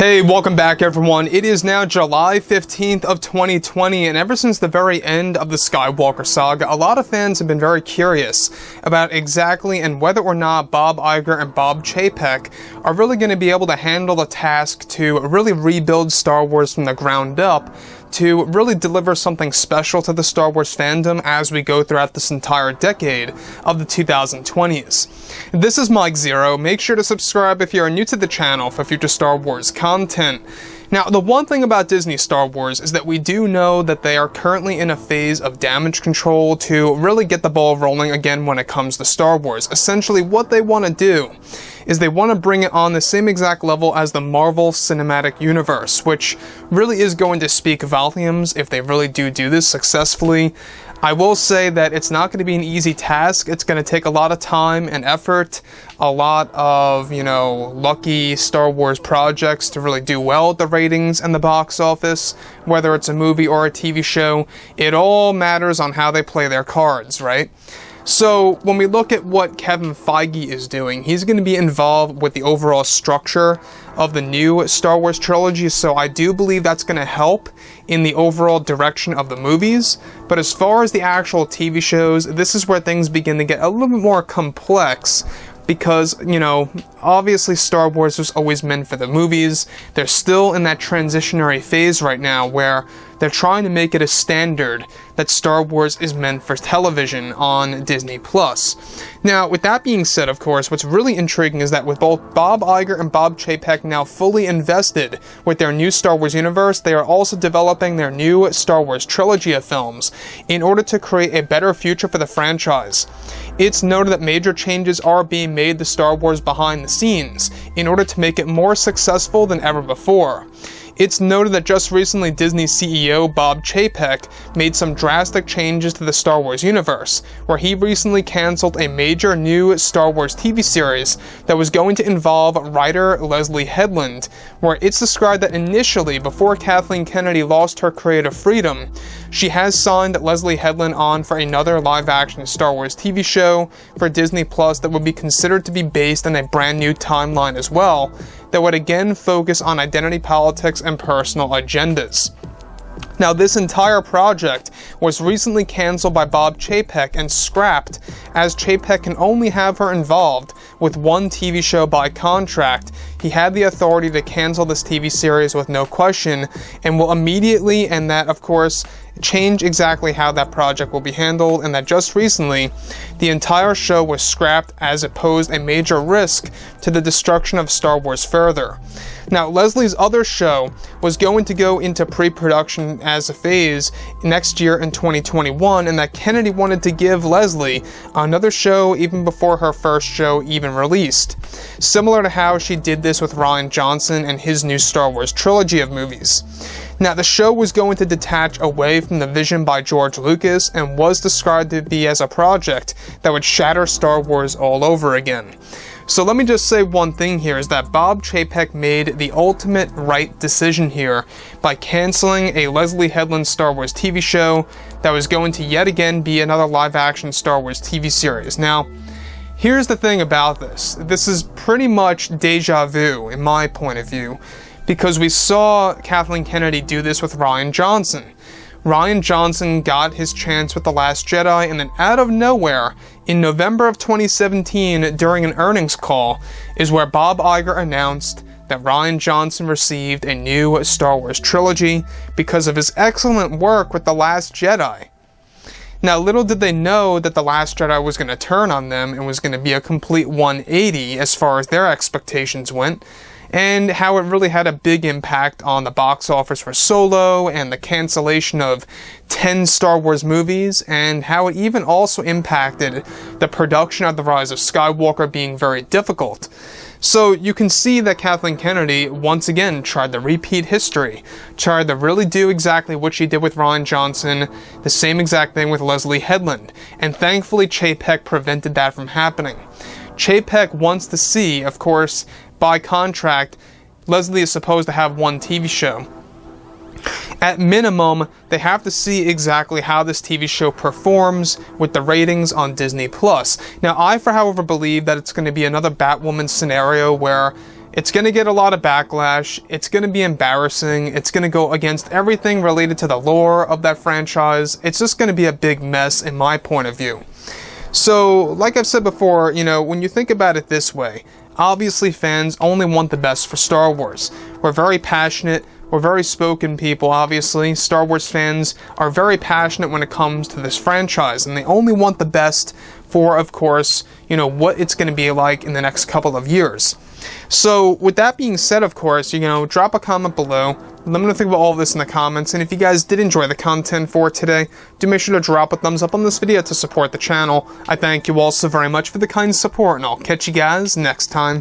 Hey, welcome back everyone. It is now July 15th of 2020, and ever since the very end of the Skywalker saga, a lot of fans have been very curious about exactly and whether or not Bob Iger and Bob Chaypek are really going to be able to handle the task to really rebuild Star Wars from the ground up, to really deliver something special to the Star Wars fandom as we go throughout this entire decade of the 2020s. This is Mike Zero. Make sure to subscribe if you are new to the channel for future Star Wars content. Now, the one thing about Disney Star Wars is that we do know that they are currently in a phase of damage control to really get the ball rolling again when it comes to Star Wars. Essentially, what they want to do is they want to bring it on the same exact level as the Marvel Cinematic Universe, which really is going to speak volumes if they really do this successfully. I will say that it's not going to be an easy task. It's going to take a lot of time and effort, a lot of, lucky Star Wars projects to really do well at the ratings and the box office, whether it's a movie or a TV show. It all matters on how they play their cards, right? So when we look at what Kevin Feige is doing, he's going to be involved with the overall structure of the new Star Wars trilogy, so I do believe that's going to help in the overall direction of the movies. But as far as the actual TV shows, this is where things begin to get a little bit more complex, because, obviously Star Wars was always meant for the movies. They're still in that transitionary phase right now where they're trying to make it a standard that Star Wars is meant for television on Disney+. Now, with that being said, of course, what's really intriguing is that with both Bob Iger and Bob Chaypek now fully invested with their new Star Wars universe, they are also developing their new Star Wars trilogy of films in order to create a better future for the franchise. It's noted that major changes are being made to Star Wars behind the scenes in order to make it more successful than ever before. It's noted that just recently Disney CEO Bob Chaypek made some drastic changes to the Star Wars universe, where he recently canceled a major new Star Wars TV series that was going to involve writer Leslye Headland, where it's described that initially, before Kathleen Kennedy lost her creative freedom, she has signed Leslye Headland on for another live-action Star Wars TV show for Disney Plus that would be considered to be based on a brand new timeline as well, that would again focus on identity politics and personal agendas. Now, this entire project was recently canceled by Bob Chaypek and scrapped, as Chaypek can only have her involved with one TV show by contract. He had the authority to cancel this TV series with no question, and will immediately, and that of course, change exactly how that project will be handled, and that just recently, the entire show was scrapped as it posed a major risk to the destruction of Star Wars further. Now, Leslie's other show was going to go into pre-production as a phase next year in 2021, and that Kennedy wanted to give Leslye another show even before her first show even released, similar to how she did this with Rian Johnson and his new Star Wars trilogy of movies. Now, the show was going to detach away from the vision by George Lucas and was described to be as a project that would shatter Star Wars all over again. So let me just say one thing here, is that Bob Chaypek made the ultimate right decision here by canceling a Leslye Headland Star Wars TV show that was going to yet again be another live-action Star Wars TV series. Now, here's the thing about this. This is pretty much deja vu, in my point of view, because we saw Kathleen Kennedy do this with Rian Johnson. Rian Johnson got his chance with The Last Jedi, and then out of nowhere, in November of 2017, during an earnings call, is where Bob Iger announced that Rian Johnson received a new Star Wars trilogy because of his excellent work with The Last Jedi. Now, little did they know that The Last Jedi was going to turn on them and was going to be a complete 180 as far as their expectations went, and how it really had a big impact on the box office for Solo and the cancellation of 10 Star Wars movies, and how it even also impacted the production of The Rise of Skywalker being very difficult. So you can see that Kathleen Kennedy once again tried to repeat history, tried to really do exactly what she did with Rian Johnson, the same exact thing with Leslye Headland, and thankfully Chaypek prevented that from happening. Chaypek wants to see, of course, by contract, Leslye is supposed to have one TV show. At minimum, they have to see exactly how this TV show performs with the ratings on Disney+. Now, I, however, believe that it's going to be another Batwoman scenario where It's going to get a lot of backlash. It's going to be embarrassing. It's going to go against everything related to the lore of that franchise. It's just going to be a big mess in my point of view. So, like I've said before, you know, when you think about it this way, obviously fans only want the best for Star Wars. We're very passionate. We're very spoken people, obviously. Star Wars fans are very passionate when it comes to this franchise, and they only want the best for, of course, you know, what it's going to be like in the next couple of years. So, with that being said, of course, you know, drop a comment below. Let me know what you think about all of this in the comments, and if you guys did enjoy the content for today, do make sure to drop a thumbs up on this video to support the channel. I thank you all so very much for the kind support, and I'll catch you guys next time.